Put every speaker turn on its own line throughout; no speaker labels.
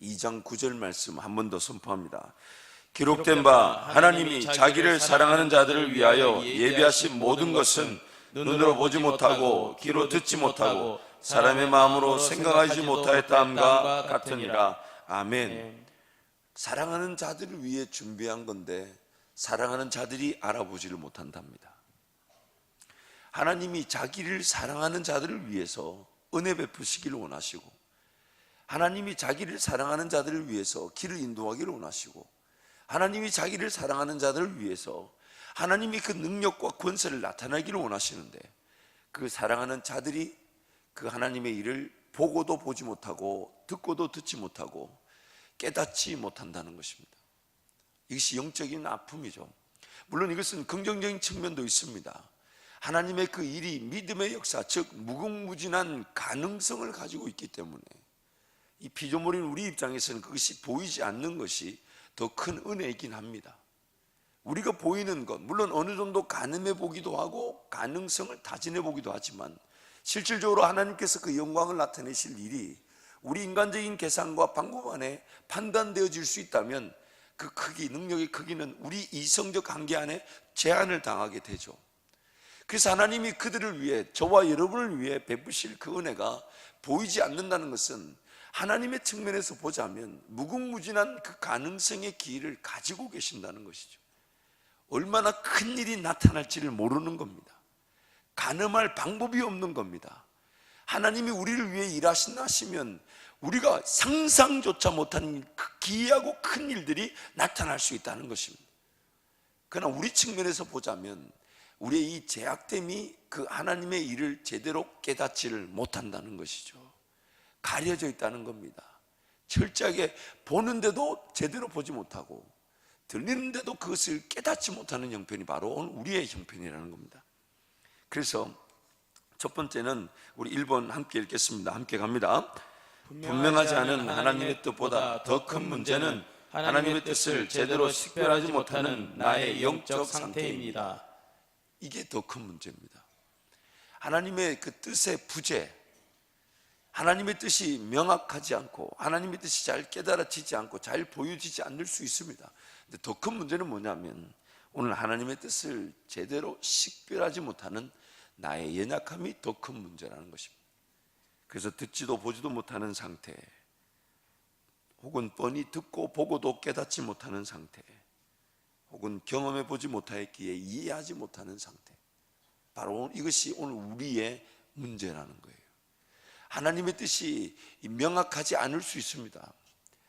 2장 9절 말씀 한 번 더 선포합니다. 기록된 바 하나님이 자기를 사랑하는 자들을 위하여 예비하신 모든 것은 눈으로 보지 못하고 귀로 듣지 못하고 사람의 마음으로 생각하지 못하였다 함과 같으니라. 아멘. 사랑하는 자들을 위해 준비한 건데 사랑하는 자들이 알아보지를 못한답니다. 하나님이 자기를 사랑하는 자들을 위해서 은혜 베푸시기를 원하시고, 하나님이 자기를 사랑하는 자들을 위해서 길을 인도하기를 원하시고, 하나님이 자기를 사랑하는 자들을 위해서 하나님이 그 능력과 권세를 나타내기를 원하시는데, 그 사랑하는 자들이 그 하나님의 일을 보고도 보지 못하고 듣고도 듣지 못하고 깨닫지 못한다는 것입니다. 이것이 영적인 아픔이죠. 물론 이것은 긍정적인 측면도 있습니다. 하나님의 그 일이 믿음의 역사, 즉 무궁무진한 가능성을 가지고 있기 때문에 이 피조물인 우리 입장에서는 그것이 보이지 않는 것이 더 큰 은혜이긴 합니다. 우리가 보이는 것, 물론 어느 정도 가늠해 보기도 하고 가능성을 다진해 보기도 하지만 실질적으로 하나님께서 그 영광을 나타내실 일이 우리 인간적인 계산과 방법 안에 판단되어질 수 있다면 그 크기, 능력의 크기는 우리 이성적 한계 안에 제한을 당하게 되죠. 그래서 하나님이 그들을 위해, 저와 여러분을 위해 베푸실 그 은혜가 보이지 않는다는 것은 하나님의 측면에서 보자면 무궁무진한 그 가능성의 기회를 가지고 계신다는 것이죠. 얼마나 큰 일이 나타날지를 모르는 겁니다. 가늠할 방법이 없는 겁니다. 하나님이 우리를 위해 일하신다 하시면 우리가 상상조차 못한 기이하고 큰 일들이 나타날 수 있다는 것입니다. 그러나 우리 측면에서 보자면 우리의 이 제약됨이 그 하나님의 일을 제대로 깨닫지를 못한다는 것이죠. 가려져 있다는 겁니다. 철저하게 보는데도 제대로 보지 못하고 들리는데도 그것을 깨닫지 못하는 형편이 바로 우리의 형편이라는 겁니다. 그래서 첫 번째는 우리 1번 함께 읽겠습니다. 함께 갑니다. 분명하지 않은 하나님의 뜻보다 더 큰 문제는 하나님의 뜻을 제대로 식별하지 못하는 나의 영적 상태입니다. 이게 더 큰 문제입니다. 하나님의 그 뜻의 부재, 하나님의 뜻이 명확하지 않고 하나님의 뜻이 잘 깨달아지지 않고 잘 보여지지 않을 수 있습니다. 근데 더 큰 문제는 뭐냐면 오늘 하나님의 뜻을 제대로 식별하지 못하는 나의 연약함이 더 큰 문제라는 것입니다. 그래서 듣지도 보지도 못하는 상태, 혹은 뻔히 듣고 보고도 깨닫지 못하는 상태, 혹은 경험해 보지 못하였기에 이해하지 못하는 상태, 바로 이것이 오늘 우리의 문제라는 거예요. 하나님의 뜻이 명확하지 않을 수 있습니다.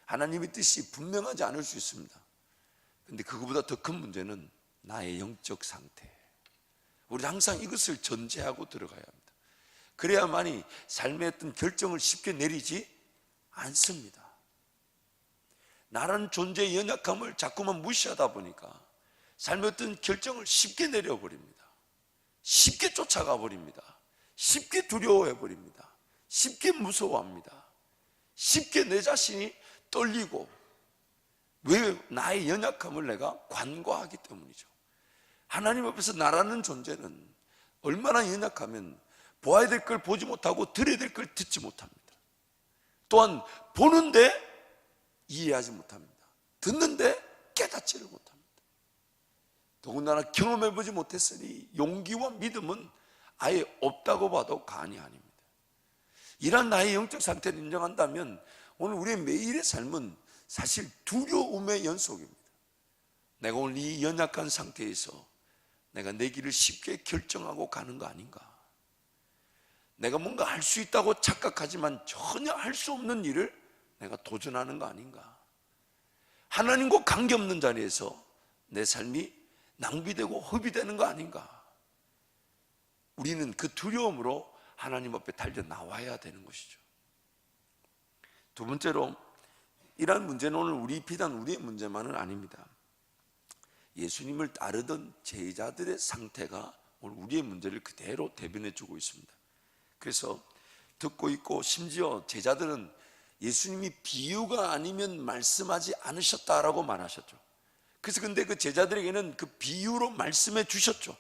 하나님의 뜻이 분명하지 않을 수 있습니다. 그런데 그거보다 더 큰 문제는 나의 영적 상태. 우리는 항상 이것을 전제하고 들어가야 합니다. 그래야만이 삶의 어떤 결정을 쉽게 내리지 않습니다. 나라는 존재의 연약함을 자꾸만 무시하다 보니까 삶의 어떤 결정을 쉽게 내려버립니다. 쉽게 쫓아가 버립니다. 쉽게 두려워해 버립니다. 쉽게 무서워합니다. 쉽게 내 자신이 떨리고, 왜? 나의 연약함을 내가 관과하기 때문이죠. 하나님 앞에서 나라는 존재는 얼마나 연약하면 보아야 될 걸 보지 못하고 들어야 될 걸 듣지 못합니다. 또한 보는데 이해하지 못합니다. 듣는데 깨닫지를 못합니다. 더군다나 경험해보지 못했으니 용기와 믿음은 아예 없다고 봐도 과언이 아닙니다. 이런 나의 영적 상태를 인정한다면 오늘 우리의 매일의 삶은 사실 두려움의 연속입니다. 내가 오늘 이 연약한 상태에서 내가 내 길을 쉽게 결정하고 가는 거 아닌가? 내가 뭔가 할 수 있다고 착각하지만 전혀 할 수 없는 일을 내가 도전하는 거 아닌가? 하나님과 관계없는 자리에서 내 삶이 낭비되고 허비되는 거 아닌가? 우리는 그 두려움으로 하나님 앞에 달려 나와야 되는 것이죠. 두 번째로, 이러한 문제는 오늘 비단 우리의 문제만은 아닙니다. 예수님을 따르던 제자들의 상태가 오늘 우리의 문제를 그대로 대변해 주고 있습니다. 그래서 듣고 있고, 심지어 제자들은 예수님이 비유가 아니면 말씀하지 않으셨다라고 말하셨죠. 그래서 근데 그 제자들에게는 그 비유로 말씀해 주셨죠.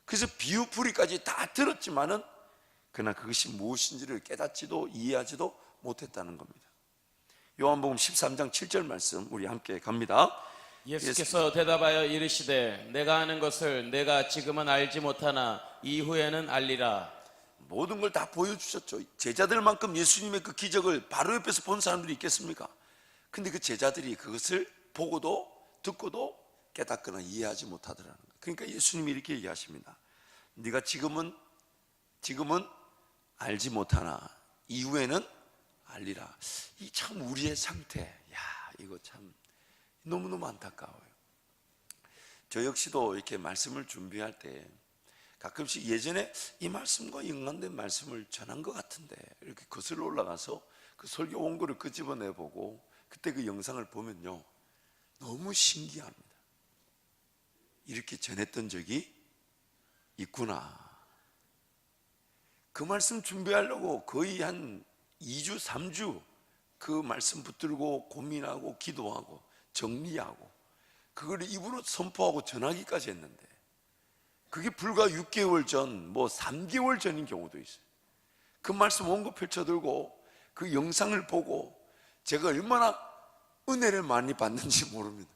그래서 비유풀이까지 다 들었지만은 그러나 그것이 무엇인지를 깨닫지도 이해하지도 못했다는 겁니다. 요한복음 13장 7절 말씀 우리 함께 갑니다.
예수께서 대답하여 이르시되 내가 하는 것을 내가 지금은 알지 못하나 이후에는 알리라.
모든 걸 다 보여주셨죠. 제자들만큼 예수님의 그 기적을 바로 옆에서 본 사람들이 있겠습니까? 근데 그 제자들이 그것을 보고도 듣고도 깨닫거나 이해하지 못하더라는 거예요. 그러니까 예수님이 이렇게 얘기하십니다. 네가 지금은 알지 못하나 이후에는 알리라. 이 참 우리의 상태, 이거 참 너무너무 안타까워요. 저 역시도 이렇게 말씀을 준비할 때 가끔씩 예전에 이 말씀과 연관된 말씀을 전한 것 같은데 이렇게 거슬러 올라가서 그 설교 원고를 끄집어내보고 그때 그 영상을 보면요, 너무 신기합니다. 이렇게 전했던 적이 있구나. 그 말씀 준비하려고 거의 한 2주, 3주 그 말씀 붙들고 고민하고 기도하고 정리하고 그걸 입으로 선포하고 전하기까지 했는데 그게 불과 6개월 전, 3개월 전인 경우도 있어요. 그 말씀 원고 펼쳐들고 그 영상을 보고 제가 얼마나 은혜를 많이 받는지 모릅니다.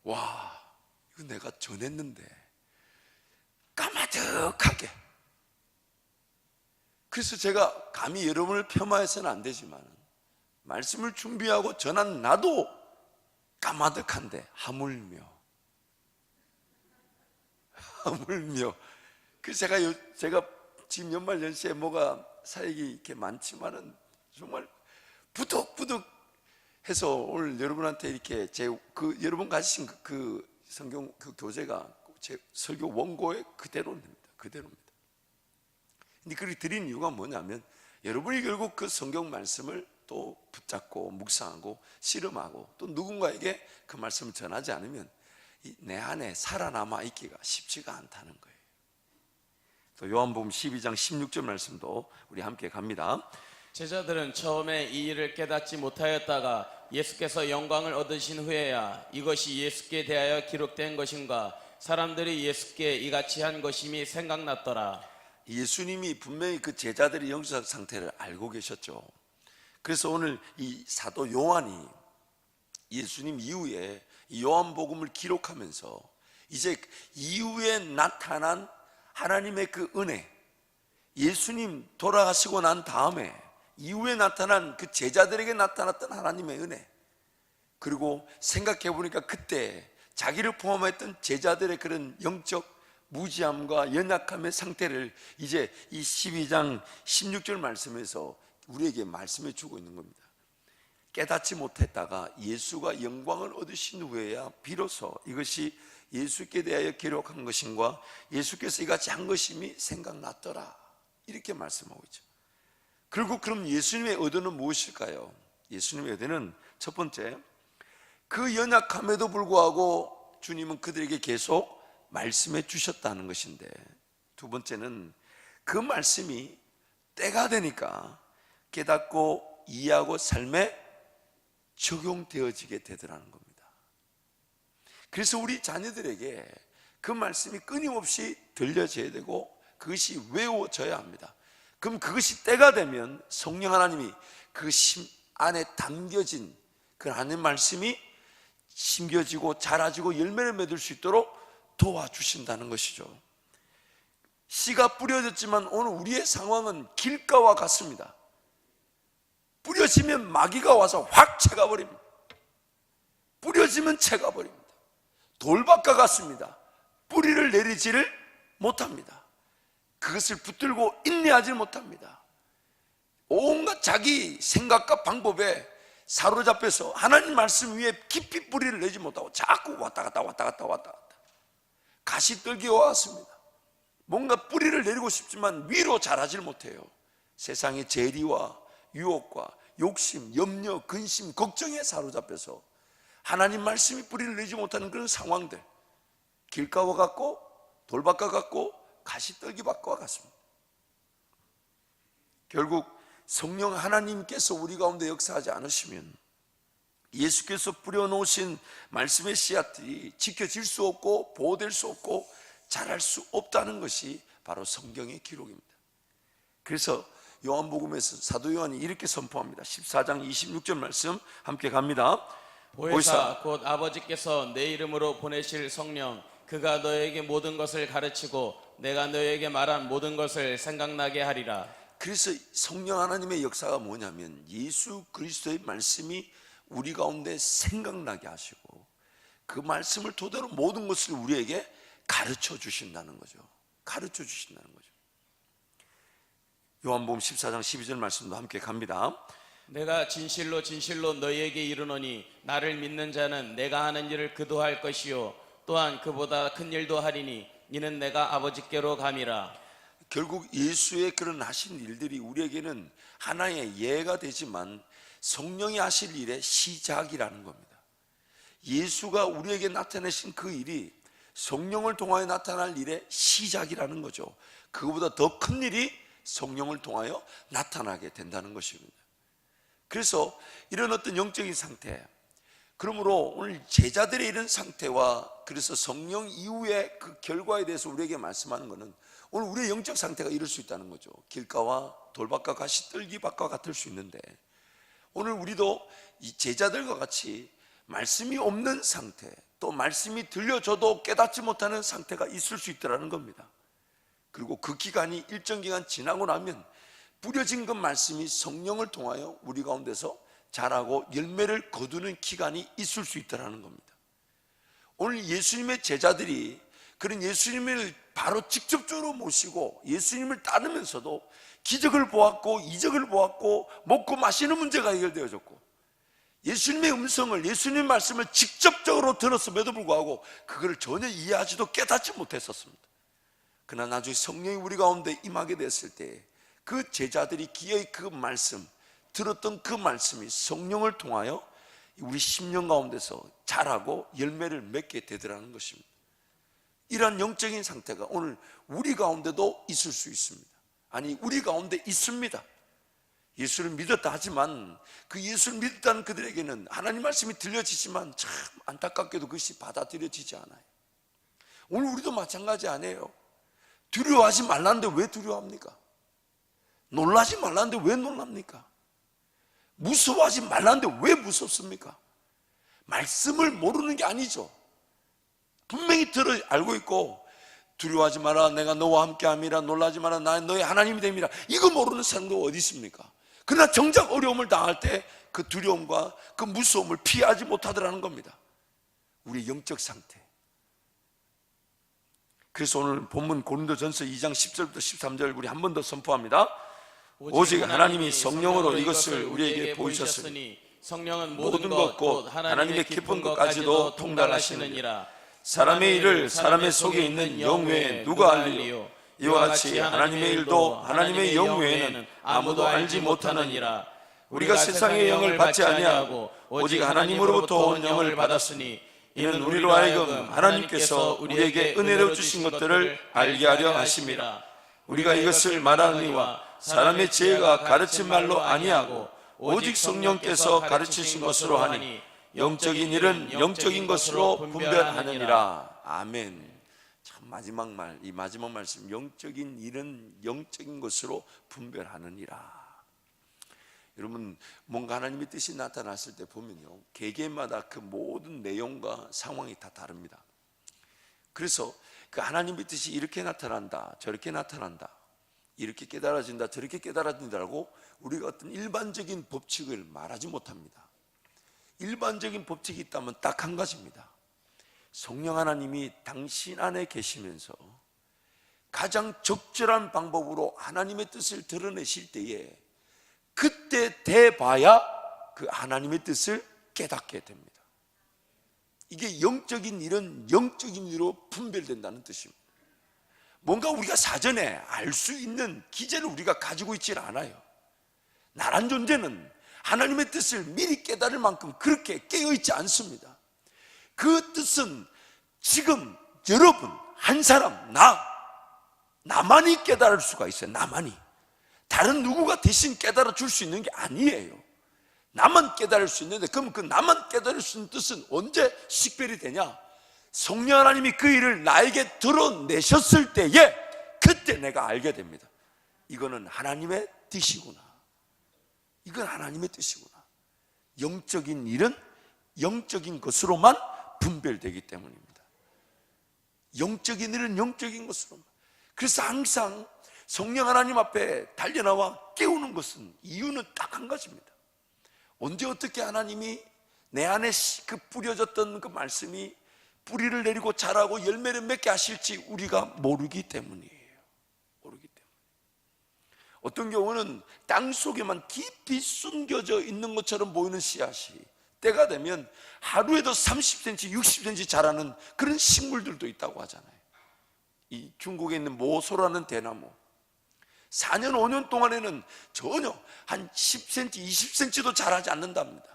와, 이거 내가 전했는데 까마득하게. 그래서 제가 감히 여러분을 폄하해서는 안 되지만 말씀을 준비하고 전한 나도 까마득한데 하물며 그래서 제가 지금 연말연시에 뭐가 사역이 이렇게 많지만은 정말 부득부득 해서 오늘 여러분한테 이렇게 여러분 가지신 그 성경 그 교재가 제 설교 원고에 그대로입니다. 근데 그렇게 드린 이유가 뭐냐면 여러분이 결국 그 성경 말씀을 또 붙잡고 묵상하고 씨름하고 또 누군가에게 그 말씀을 전하지 않으면 내 안에 살아남아 있기가 쉽지가 않다는 거예요. 또 요한복음 12장 16절 말씀도 우리 함께 갑니다.
제자들은 처음에 이 일을 깨닫지 못하였다가 예수께서 영광을 얻으신 후에야 이것이 예수께 대하여 기록된 것인가 사람들이 예수께 이같이 한 것임이 생각났더라.
예수님이 분명히 그 제자들의 영적 상태를 알고 계셨죠. 그래서 오늘 이 사도 요한이 예수님 이후에 이 요한복음을 기록하면서 이제 이후에 나타난 하나님의 그 은혜, 예수님 돌아가시고 난 다음에 이후에 나타난 그 제자들에게 나타났던 하나님의 은혜, 그리고 생각해 보니까 그때 자기를 포함했던 제자들의 그런 영적 무지함과 연약함의 상태를 이제 이 12장 16절 말씀에서 우리에게 말씀해 주고 있는 겁니다. 깨닫지 못했다가 예수가 영광을 얻으신 후에야 비로소 이것이 예수께 대하여 기록한 것인가 예수께서 이같이 한 것임이 생각났더라, 이렇게 말씀하고 있죠. 결국 그럼 예수님의 의도는 무엇일까요? 예수님의 의도는 첫 번째, 그 연약함에도 불구하고 주님은 그들에게 계속 말씀해 주셨다는 것인데, 두 번째는 그 말씀이 때가 되니까 깨닫고 이해하고 삶에 적용되어지게 되더라는 겁니다. 그래서 우리 자녀들에게 그 말씀이 끊임없이 들려져야 되고 그것이 외워져야 합니다. 그럼 그것이 때가 되면 성령 하나님이 그 심 안에 담겨진 그 하나님 말씀이 심겨지고 자라지고 열매를 맺을 수 있도록 도와주신다는 것이죠. 씨가 뿌려졌지만 오늘 우리의 상황은 길가와 같습니다. 뿌려지면 마귀가 와서 확 채가버립니다. 뿌려지면 채가버립니다. 돌밭과 같습니다. 뿌리를 내리지를 못합니다. 그것을 붙들고 인내하지 못합니다. 온갖 자기 생각과 방법에 사로잡혀서 하나님 말씀 위에 깊이 뿌리를 내지 못하고 자꾸 왔다 갔다 가시떨기와 같습니다. 뭔가 뿌리를 내리고 싶지만 위로 자라질 못해요. 세상의 재리와 유혹과 욕심, 염려, 근심, 걱정에 사로잡혀서 하나님 말씀이 뿌리를 내지 못하는 그런 상황들, 길가와 같고 돌밭과 같고 가시떨기밭과 같습니다. 결국 성령 하나님께서 우리 가운데 역사하지 않으시면 예수께서 뿌려놓으신 말씀의 씨앗들이 지켜질 수 없고 보호될 수 없고 자랄 수 없다는 것이 바로 성경의 기록입니다. 그래서 요한복음에서 사도 요한이 이렇게 선포합니다. 14장 26절 말씀 함께 갑니다.
보혜사 곧 아버지께서 내 이름으로 보내실 성령 그가 너에게 모든 것을 가르치고 내가 너에게 말한 모든 것을 생각나게 하리라.
그래서 성령 하나님의 역사가 뭐냐면 예수 그리스도의 말씀이 우리 가운데 생각나게 하시고 그 말씀을 토대로 모든 것을 우리에게 가르쳐 주신다는 거죠. 가르쳐 주신다는 거죠. 요한복음 14장 12절 말씀도 함께 갑니다.
내가 진실로 진실로 너희에게 이르노니 나를 믿는 자는 내가 하는 일을 그도 할 것이요 또한 그보다 큰 일도 하리니 이는 내가 아버지께로 감이라.
결국 예수의 그런 하신 일들이 우리에게는 하나의 예가 되지만 성령이 하실 일의 시작이라는 겁니다. 예수가 우리에게 나타내신 그 일이 성령을 통하여 나타날 일의 시작이라는 거죠. 그거보다 더 큰 일이 성령을 통하여 나타나게 된다는 것입니다. 그래서 이런 어떤 영적인 상태, 그러므로 오늘 제자들의 이런 상태와 그래서 성령 이후의 그 결과에 대해서 우리에게 말씀하는 것은 오늘 우리의 영적 상태가 이럴 수 있다는 거죠. 길가와 돌밭과 가시떨기밭과 같을 수 있는데 오늘 우리도 이 제자들과 같이 말씀이 없는 상태, 또 말씀이 들려줘도 깨닫지 못하는 상태가 있을 수 있다는 겁니다. 그리고 그 기간이 일정 기간 지나고 나면 뿌려진 그 말씀이 성령을 통하여 우리 가운데서 자라고 열매를 거두는 기간이 있을 수 있다는 겁니다. 오늘 예수님의 제자들이 그런 예수님을 바로 직접적으로 모시고 예수님을 따르면서도 기적을 보았고 이적을 보았고 먹고 마시는 문제가 해결되어졌고 예수님의 음성을 예수님의 말씀을 직접적으로 들었음에도 불구하고 그걸 전혀 이해하지도 깨닫지 못했었습니다. 그러나 나중에 성령이 우리 가운데 임하게 됐을 때 그 제자들이 기어이 그 말씀 들었던 그 말씀이 성령을 통하여 우리 심령 가운데서 자라고 열매를 맺게 되더라는 것입니다. 이러한 영적인 상태가 오늘 우리 가운데도 있을 수 있습니다. 아니 우리 가운데 있습니다. 예수를 믿었다 하지만 그 예수를 믿었다는 그들에게는 하나님 말씀이 들려지지만 참 안타깝게도 그것이 받아들여지지 않아요. 오늘 우리도 마찬가지 아니에요. 두려워하지 말라는데 왜 두려워합니까? 놀라지 말라는데 왜 놀랍니까? 무서워하지 말라는데 왜 무섭습니까? 말씀을 모르는 게 아니죠. 분명히 알고 있고 두려워하지 마라 내가 너와 함께함이라 놀라지 마라 나 너의 하나님이 됨이라 이거 모르는 사람도 어디 있습니까? 그러나 정작 어려움을 당할 때 그 두려움과 그 무서움을 피하지 못하더라는 겁니다. 우리의 영적 상태. 그래서 오늘 본문 고린도전서 2장 10절부터 13절 우리 한 번 더 선포합니다. 오직 하나님이 성령으로 이것을 우리에게 보이셨으니
성령은
모든 것 곧 하나님의 깊은 것까지도 통달하시느니라. 사람의 일을 사람의 속에 있는 영 외에 누가 알리요? 이와 같이 하나님의 일도 하나님의 영 외에는 아무도 알지 못하느니라. 우리가 세상의 영을 받지 아니하고 오직 하나님으로부터 온 영을 받았으니 이는 우리로 하여금 하나님께서 우리에게 은혜로 주신 것들을 알게 하려 하심이라. 우리가 이것을 말하느니와 사람의 지혜가 가르친 말로 아니하고 오직 성령께서 가르치신 것으로 하니 영적인 일은 영적인 것으로 분별하느니라. 아멘. 참 마지막 말, 이 마지막 말씀 영적인 일은 영적인 것으로 분별하느니라. 여러분 뭔가 하나님의 뜻이 나타났을 때 보면요 개개인마다 그 모든 내용과 상황이 다 다릅니다. 그래서 그 하나님의 뜻이 이렇게 나타난다 저렇게 나타난다 이렇게 깨달아진다 저렇게 깨달아진다라고 우리가 어떤 일반적인 법칙을 말하지 못합니다. 일반적인 법칙이 있다면 딱 한 가지입니다. 성령 하나님이 당신 안에 계시면서 가장 적절한 방법으로 하나님의 뜻을 드러내실 때에 그때 돼봐야 그 하나님의 뜻을 깨닫게 됩니다. 이게 영적인 일은 영적인 일로 분별된다는 뜻입니다. 뭔가 우리가 사전에 알 수 있는 기제를 우리가 가지고 있지 않아요. 나란 존재는 하나님의 뜻을 미리 깨달을 만큼 그렇게 깨어있지 않습니다. 그 뜻은 지금 여러분 한 사람 나만이 깨달을 수가 있어요. 나만이. 다른 누구가 대신 깨달아 줄 수 있는 게 아니에요. 나만 깨달을 수 있는데 그럼 그 나만 깨달을 수 있는 뜻은 언제 식별이 되냐? 성령 하나님이 그 일을 나에게 드러내셨을 때에 그때 내가 알게 됩니다. 이거는 하나님의 뜻이구나. 이건 하나님의 뜻이구나. 영적인 일은 영적인 것으로만 분별되기 때문입니다. 영적인 일은 영적인 것으로만. 그래서 항상 성령 하나님 앞에 달려나와 깨우는 것은 이유는 딱 한 가지입니다. 언제 어떻게 하나님이 내 안에 그 뿌려졌던 그 말씀이 뿌리를 내리고 자라고 열매를 맺게 하실지 우리가 모르기 때문이에요. 모르기 때문에. 어떤 경우는 땅 속에만 깊이 숨겨져 있는 것처럼 보이는 씨앗이 때가 되면 하루에도 30cm, 60cm 자라는 그런 식물들도 있다고 하잖아요. 이 중국에 있는 모소라는 대나무 4년, 5년 동안에는 전혀 한 10cm, 20cm도 자라지 않는답니다.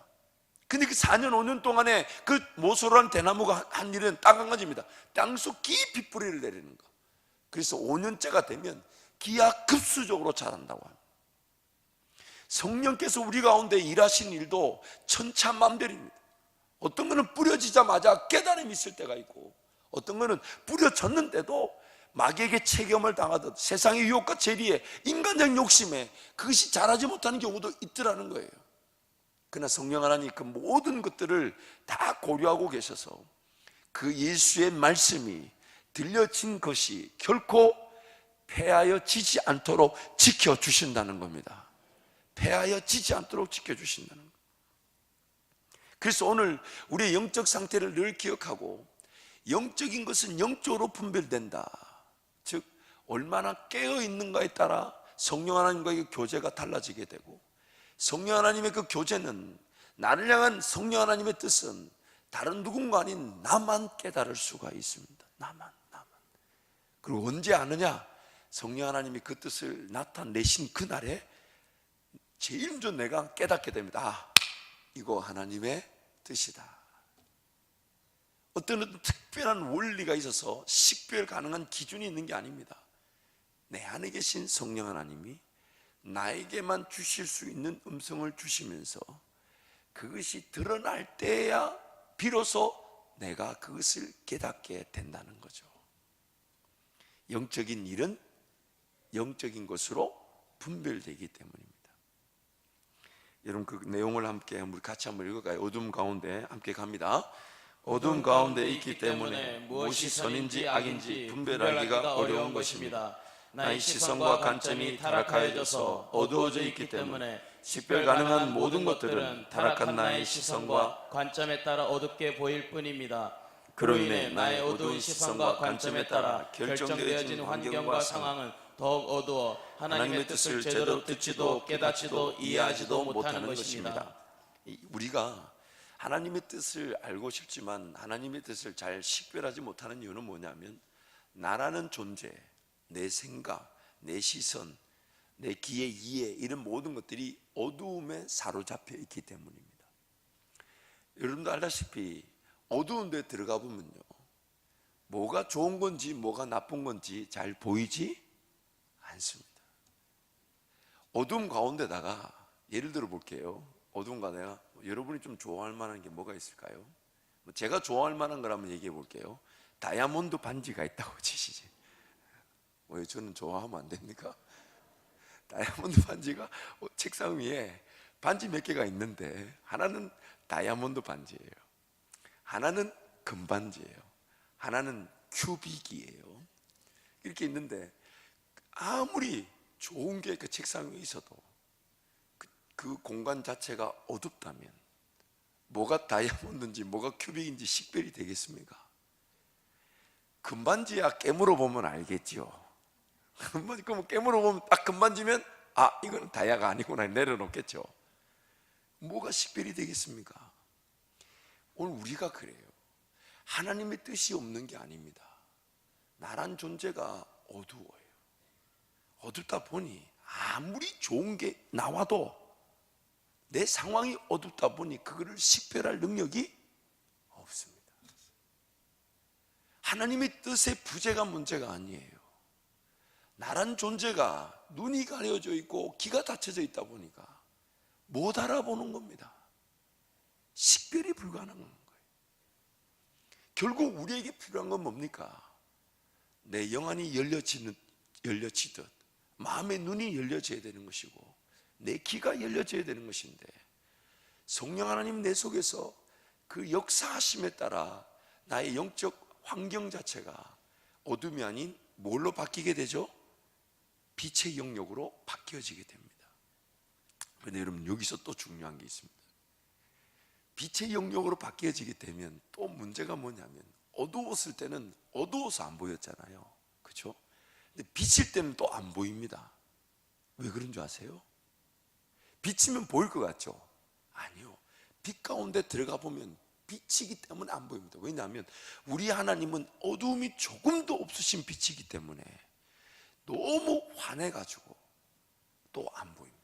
근데 그 4년, 5년 동안에 그 모소라는 대나무가 한 일은 딱 한 가지입니다. 땅속 깊이 뿌리를 내리는 거. 그래서 5년째가 되면 기하급수적으로 자란다고 합니다. 성령께서 우리 가운데 일하신 일도 천차만별입니다. 어떤 거는 뿌려지자마자 깨달음이 있을 때가 있고, 어떤 거는 뿌려졌는데도 마귀에게 체험을 당하듯 세상의 유혹과 재리에 인간적 욕심에 그것이 자라지 못하는 경우도 있더라는 거예요. 그러나 성령 하나님 그 모든 것들을 다 고려하고 계셔서 그 예수의 말씀이 들려진 것이 결코 패하여 지지 않도록 지켜주신다는 겁니다. 패하여 지지 않도록 지켜주신다는 겁니다. 그래서 오늘 우리의 영적 상태를 늘 기억하고, 영적인 것은 영적으로 분별된다. 즉 얼마나 깨어있는가에 따라 성령 하나님과의 교제가 달라지게 되고, 성령 하나님의 그 교제는, 나를 향한 성령 하나님의 뜻은 다른 누군가 아닌 나만 깨달을 수가 있습니다. 나만. 그리고 언제 아느냐? 성령 하나님이 그 뜻을 나타내신 그날에 제일 먼저 내가 깨닫게 됩니다. 아, 이거 하나님의 뜻이다. 어떤 특별한 원리가 있어서 식별 가능한 기준이 있는 게 아닙니다. 내 안에 계신 성령 하나님이 나에게만 주실 수 있는 음성을 주시면서 그것이 드러날 때야 비로소 내가 그것을 깨닫게 된다는 거죠. 영적인 일은 영적인 것으로 분별되기 때문입니다. 여러분 그 내용을 함께 우리 같이 한번 읽을까요? 어둠 가운데 함께 갑니다. 어둠 가운데 있기 때문에 무엇이 선인지 악인지 분별하기가 어려운 것입니다. 나의 시선과 관점이 타락하여져서 어두워져 있기 때문에 식별 가능한 모든 것들은 타락한 나의 시선과
관점에 따라 어둡게 보일 뿐입니다.
그로 인해 나의 어두운 시선과 관점에 따라 결정되어진 환경과 상황은
더욱 어두워 하나님의 뜻을 제대로 듣지도 깨닫지도 이해하지도 못하는 것입니다.
우리가 하나님의 뜻을 알고 싶지만 하나님의 뜻을 잘 식별하지 못하는 이유는 뭐냐면, 나라는 존재, 내 생각, 내 시선, 내 기의 이해, 이런 모든 것들이 어두움에 사로잡혀 있기 때문입니다. 여러분도 알다시피 어두운 데 들어가 보면요, 뭐가 좋은 건지 뭐가 나쁜 건지 잘 보이지 않습니다. 어두움 가운데다가 예를 들어 볼게요. 어두운 가운데가 여러분이 좀 좋아할 만한 게 뭐가 있을까요? 제가 좋아할 만한 거라면 얘기해 볼게요. 다이아몬드 반지가 있다고 치시지. 왜 저는 좋아하면 안 됩니까? 다이아몬드 반지가 책상 위에 반지 몇 개가 있는데, 하나는 다이아몬드 반지예요, 하나는 금반지예요, 하나는 큐빅이에요. 이렇게 있는데 아무리 좋은 게 그 책상 위에 있어도 그 공간 자체가 어둡다면 뭐가 다이아몬드인지 뭐가 큐빅인지 식별이 되겠습니까? 금반지야 깨물어 보면 알겠지요. 그럼 깨물어 보면 딱 금반지면 아, 이건 다이아가 아니구나 내려놓겠죠. 뭐가 식별이 되겠습니까? 오늘 우리가 그래요. 하나님의 뜻이 없는 게 아닙니다. 나란 존재가 어두워요. 어둡다 보니 아무리 좋은 게 나와도 내 상황이 어둡다 보니 그거를 식별할 능력이 없습니다. 하나님의 뜻의 부재가 문제가 아니에요. 나란 존재가 눈이 가려져 있고 귀가 닫혀져 있다 보니까 못 알아보는 겁니다. 식별이 불가능한 거예요. 결국 우리에게 필요한 건 뭡니까? 내 영안이 열려지듯 마음의 눈이 열려져야 되는 것이고 내 귀가 열려져야 되는 것인데, 성령 하나님 내 속에서 그 역사하심에 따라 나의 영적 환경 자체가 어둠이 아닌 뭘로 바뀌게 되죠? 빛의 영역으로 바뀌어지게 됩니다. 그런데 여러분, 여기서 또 중요한 게 있습니다. 빛의 영역으로 바뀌어지게 되면 또 문제가 뭐냐면, 어두웠을 때는 어두워서 안 보였잖아요, 그렇죠? 근데 비칠 때는 또 안 보입니다. 왜 그런 줄 아세요? 비치면 보일 것 같죠? 아니요. 빛 가운데 들어가 보면 빛이기 때문에 안 보입니다. 왜냐하면 우리 하나님은 어두움이 조금도 없으신 빛이기 때문에 너무 환해가지고 또 안 보입니다.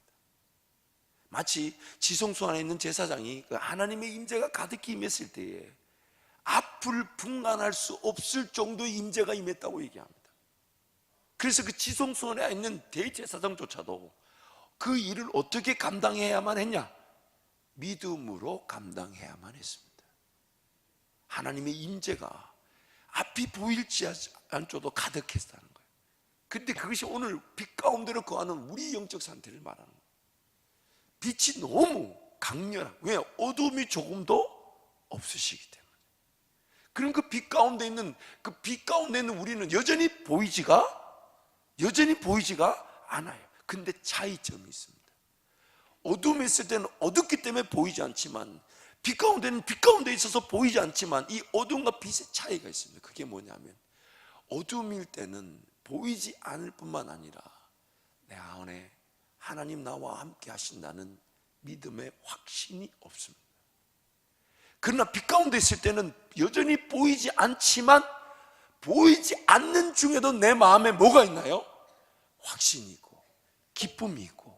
마치 지성소 안에 있는 제사장이 그 하나님의 임재가 가득히 임했을 때에 앞을 분간할 수 없을 정도의 임재가 임했다고 얘기합니다. 그래서 그 지성소 안에 있는 대제사장조차도 그 일을 어떻게 감당해야만 했냐? 믿음으로 감당해야만 했습니다. 하나님의 임재가 앞이 보일지 않고도 가득했다는 거예요. 근데 그것이 오늘 빛 가운데로 거하는 우리 영적 상태를 말하는 거예요. 빛이 너무 강렬한, 왜? 어둠이 조금도 없으시기 때문에. 그럼 그 빛 가운데 있는 우리는 여전히 보이지가 않아요. 근데 차이점이 있습니다. 어둠에 있을 때는 어둡기 때문에 보이지 않지만, 빛 가운데는 빛 가운데 있어서 보이지 않지만, 이 어둠과 빛의 차이가 있습니다. 그게 뭐냐면, 어둠일 때는 보이지 않을 뿐만 아니라 내 안에 하나님 나와 함께 하신다는 믿음의 확신이 없습니다. 그러나 빛 가운데 있을 때는 여전히 보이지 않지만, 보이지 않는 중에도 내 마음에 뭐가 있나요? 확신이 있고 기쁨이 있고,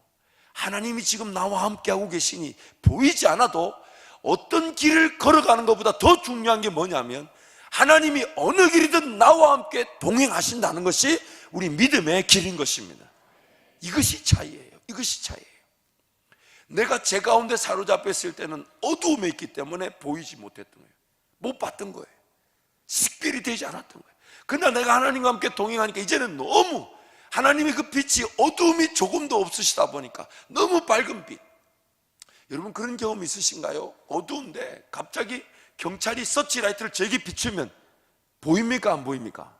하나님이 지금 나와 함께하고 계시니 보이지 않아도 어떤 길을 걸어가는 것보다 더 중요한 게 뭐냐면, 하나님이 어느 길이든 나와 함께 동행하신다는 것이 우리 믿음의 길인 것입니다. 이것이 차이예요. 이것이 차이예요. 내가 제 가운데 사로잡혀 있을 때는 어두움에 있기 때문에 보이지 못했던 거예요. 못 봤던 거예요. 식별이 되지 않았던 거예요. 그러나 내가 하나님과 함께 동행하니까 이제는 너무 하나님의 그 빛이 어두움이 조금도 없으시다 보니까 너무 밝은 빛. 여러분, 그런 경험 있으신가요? 어두운데 갑자기 경찰이 서치라이트를 저에게 비추면 보입니까? 안 보입니까?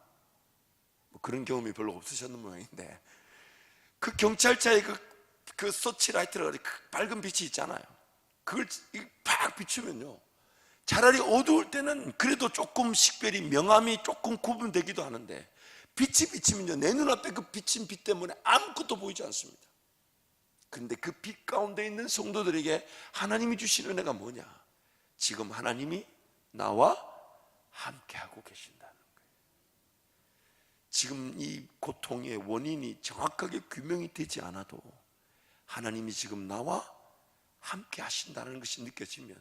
뭐 그런 경험이 별로 없으셨는 모양인데, 그 경찰차에 그 서치라이트를, 그 밝은 빛이 있잖아요. 그걸 팍 비추면요, 차라리 어두울 때는 그래도 조금 식별이, 명암이 조금 구분되기도 하는데, 빛이 비치면요, 내 눈앞에 그 비친 빛 때문에 아무것도 보이지 않습니다. 그런데 그 빛 가운데 있는 성도들에게 하나님이 주신 은혜가 뭐냐? 지금 하나님이 나와 함께하고 계신다는 거예요. 지금 이 고통의 원인이 정확하게 규명이 되지 않아도 하나님이 지금 나와 함께 하신다는 것이 느껴지면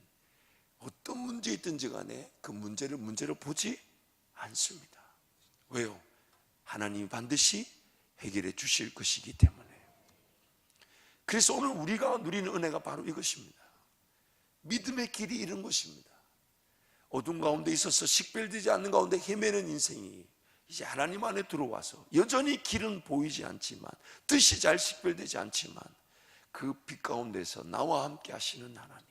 어떤 문제이든지 간에 그 문제를 문제로 보지 않습니다. 왜요? 하나님이 반드시 해결해 주실 것이기 때문에. 그래서 오늘 우리가 누리는 은혜가 바로 이것입니다. 믿음의 길이 이런 것입니다. 어둠 가운데 있어서 식별되지 않는 가운데 헤매는 인생이 이제 하나님 안에 들어와서 여전히 길은 보이지 않지만, 뜻이 잘 식별되지 않지만, 그 빛 가운데서 나와 함께 하시는 하나님.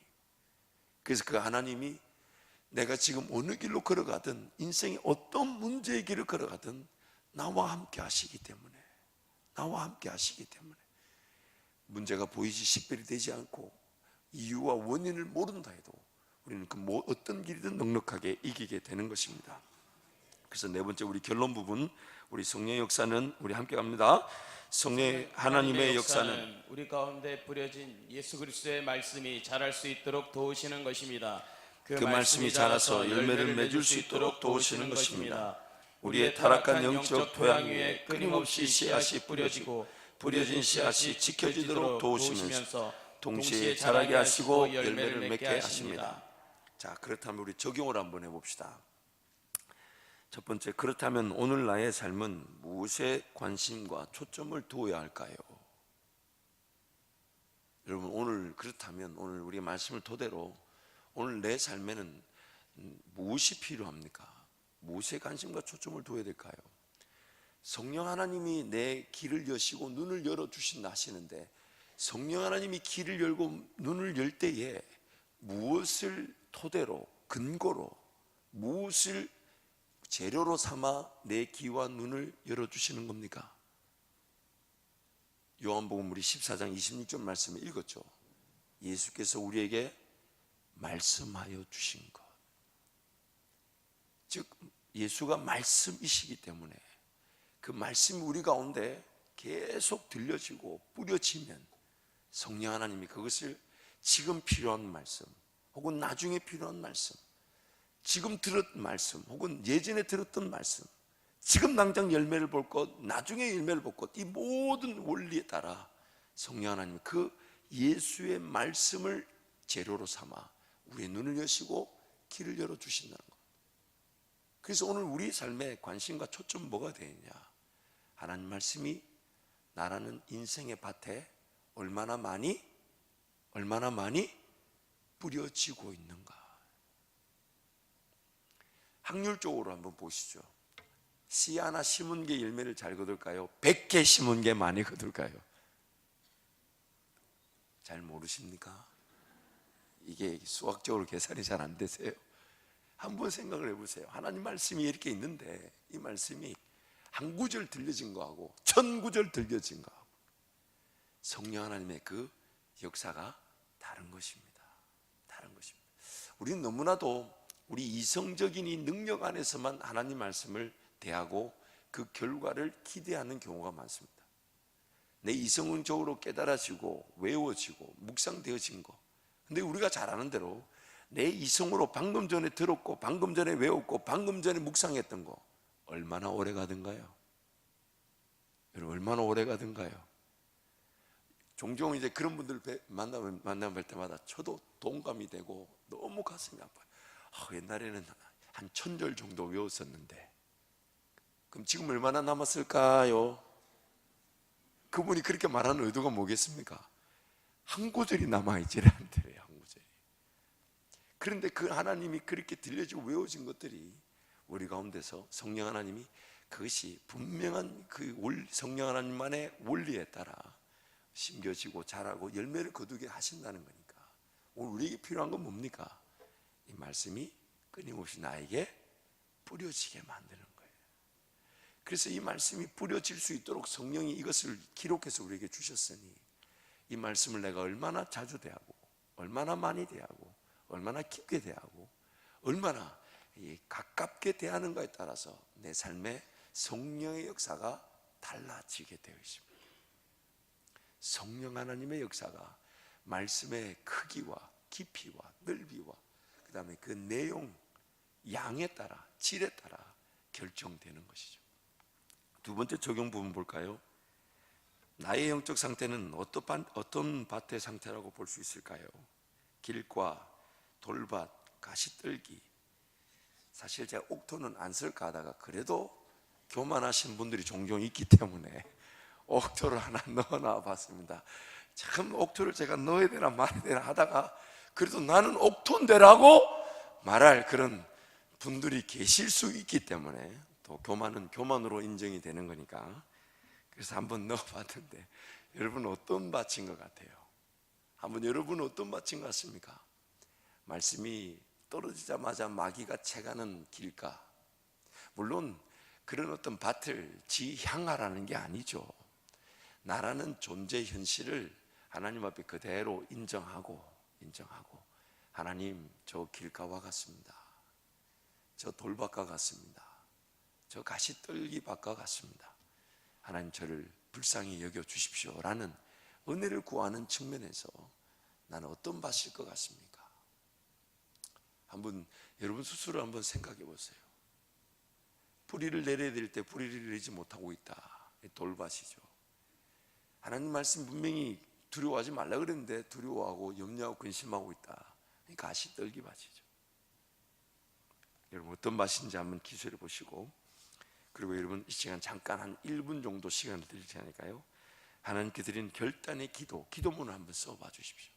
그래서 그 하나님이 내가 지금 어느 길로 걸어가든, 인생의 어떤 문제의 길을 걸어가든 나와 함께 하시기 때문에, 나와 함께 하시기 때문에 문제가 보이지 식별이 되지 않고 이유와 원인을 모른다 해도 우리는 그 어떤 길이든 넉넉하게 이기게 되는 것입니다. 그래서 네 번째, 우리 결론 부분, 우리 성령의 역사는, 우리 함께 갑니다. 성령의 하나님의 역사는
우리 가운데 뿌려진 예수 그리스도의 말씀이 자랄 수 있도록 도우시는 것입니다.
그 말씀이 자라서 열매를 맺을 수 있도록 도우시는 것입니다. 우리의 타락한 영적 토양 위에 끊임없이 씨앗이 뿌려지고 뿌려진 씨앗이 지켜지도록 도우시면서 동시에 자라게 하시고 열매를 맺게 하십니다. 자, 그렇다면 우리 적용을 한번 해봅시다. 첫 번째, 그렇다면 오늘 나의 삶은 무엇에 관심과 초점을 두어야 할까요? 여러분, 오늘 그렇다면 오늘 우리 말씀을 토대로 오늘 내 삶에는 무엇이 필요합니까? 무엇에 관심과 초점을 두어야 될까요? 성령 하나님이 내 길을 여시고 눈을 열어주신다 하시는데, 성령 하나님이 길을 열고 눈을 열 때에 무엇을 토대로, 근거로, 무엇을 재료로 삼아 내 귀와 눈을 열어주시는 겁니까? 요한복음 우리 14장 26절 말씀을 읽었죠. 예수께서 우리에게 말씀하여 주신 것, 즉 예수가 말씀이시기 때문에 그 말씀이 우리 가운데 계속 들려지고 뿌려지면 성령 하나님이 그것을 지금 필요한 말씀, 혹은 나중에 필요한 말씀, 지금 들었 말씀, 혹은 예전에 들었던 말씀, 지금 당장 열매를 볼 것, 나중에 열매를 볼 것, 이 모든 원리에 따라 성령 하나님이 그 예수의 말씀을 재료로 삼아 우리의 눈을 여시고 길을 열어주신다는 것. 그래서 오늘 우리 삶의 관심과 초점 뭐가 되느냐? 하나님 말씀이 나라는 인생의 밭에 얼마나 많이 뿌려지고 있는가. 확률적으로 한번 보시죠. 씨 하나 심은 게 열매를 잘 거둘까요? 100개 심은 게 많이 거둘까요? 잘 모르십니까? 이게 수학적으로 계산이 잘 안 되세요? 한번 생각을 해보세요. 하나님 말씀이 이렇게 있는데 이 말씀이 한 구절 들려진 거하고 1000구절 들려진 거하고 성령 하나님의 그 역사가 다른 것입니다. 다른 것입니다. 우리는 너무나도 우리 이성적인 이 능력 안에서만 하나님 말씀을 대하고 그 결과를 기대하는 경우가 많습니다. 내 이성적으로 깨달아지고 외워지고 묵상되어진 거, 근데 우리가 잘 아는 대로 내 이성으로 방금 전에 들었고 방금 전에 외웠고 방금 전에 묵상했던 거 얼마나 오래 가든가요? 여러분, 얼마나 오래 가든가요? 종종 이제 그런 분들 만나뵐 때마다 저도 동감이 되고 너무 가슴이 아파요. 옛날에는 한 1000절 정도 외웠었는데 그럼 지금 얼마나 남았을까요? 그분이 그렇게 말하는 의도가 뭐겠습니까? 한 구절이 남아있지를 않대요. 한 구절이. 그런데 그 하나님이 그렇게 들려지고 외워진 것들이 우리 가운데서 성령 하나님이 그것이 분명한 그 성령 하나님만의 원리에 따라 심겨지고 자라고 열매를 거두게 하신다는 거니까 오늘 우리에게 필요한 건 뭡니까? 이 말씀이 끊임없이 나에게 뿌려지게 만드는 거예요. 그래서 이 말씀이 뿌려질 수 있도록 성령이 이것을 기록해서 우리에게 주셨으니 이 말씀을 내가 얼마나 자주 대하고 얼마나 많이 대하고 얼마나 깊게 대하고 얼마나 가깝게 대하는가에 따라서 내 삶에 성령의 역사가 달라지게 되어 있습니다. 성령 하나님의 역사가 말씀의 크기와 깊이와 넓이와 그 다음에 그 내용, 양에 따라 질에 따라 결정되는 것이죠. 두 번째 적용 부분 볼까요? 나의 영적 상태는 어떤 밭의 상태라고 볼 수 있을까요? 길과 돌밭, 가시떨기. 사실 제가 옥토는 안 쓸까 하다가 그래도 교만하신 분들이 종종 있기 때문에 옥토를 하나 넣어놔 봤습니다. 참 옥토를 제가 넣어야 되나 말아야 되나 하다가 그래도 나는 옥토인데라고 말할 그런 분들이 계실 수 있기 때문에 또 교만은 교만으로 인정이 되는 거니까 그래서 한번 넣어봤는데 여러분 어떤 밭인 것 같아요? 한번 여러분 어떤 밭인 것 같습니까? 말씀이 떨어지자마자 마귀가 채가는 길가, 물론 그런 어떤 밭을 지향하라는 게 아니죠. 나라는 존재 현실을 하나님 앞에 그대로 인정하고 하나님 저 길가와 같습니다. 저 돌밭과 같습니다. 저 가시떨기 밭과 같습니다. 하나님 저를 불쌍히 여겨 주십시오 라는 은혜를 구하는 측면에서 나는 어떤 밭일 것 같습니까? 한번 여러분 스스로 한번 생각해 보세요. 뿌리를 내려야 될 때 뿌리를 내리지 못하고 있다. 돌밭이죠. 하나님 말씀 분명히 두려워하지 말라 그랬는데 두려워하고 염려하고 근심하고 있다. 그러니까 가시떨기 밭이죠. 여러분 어떤 밭인지 한번 기술해 보시고, 그리고 여러분 이 시간 잠깐 한 1분 정도 시간을 드릴 테니까요, 하나님께 드린 결단의 기도문을 한번 써봐 주십시오.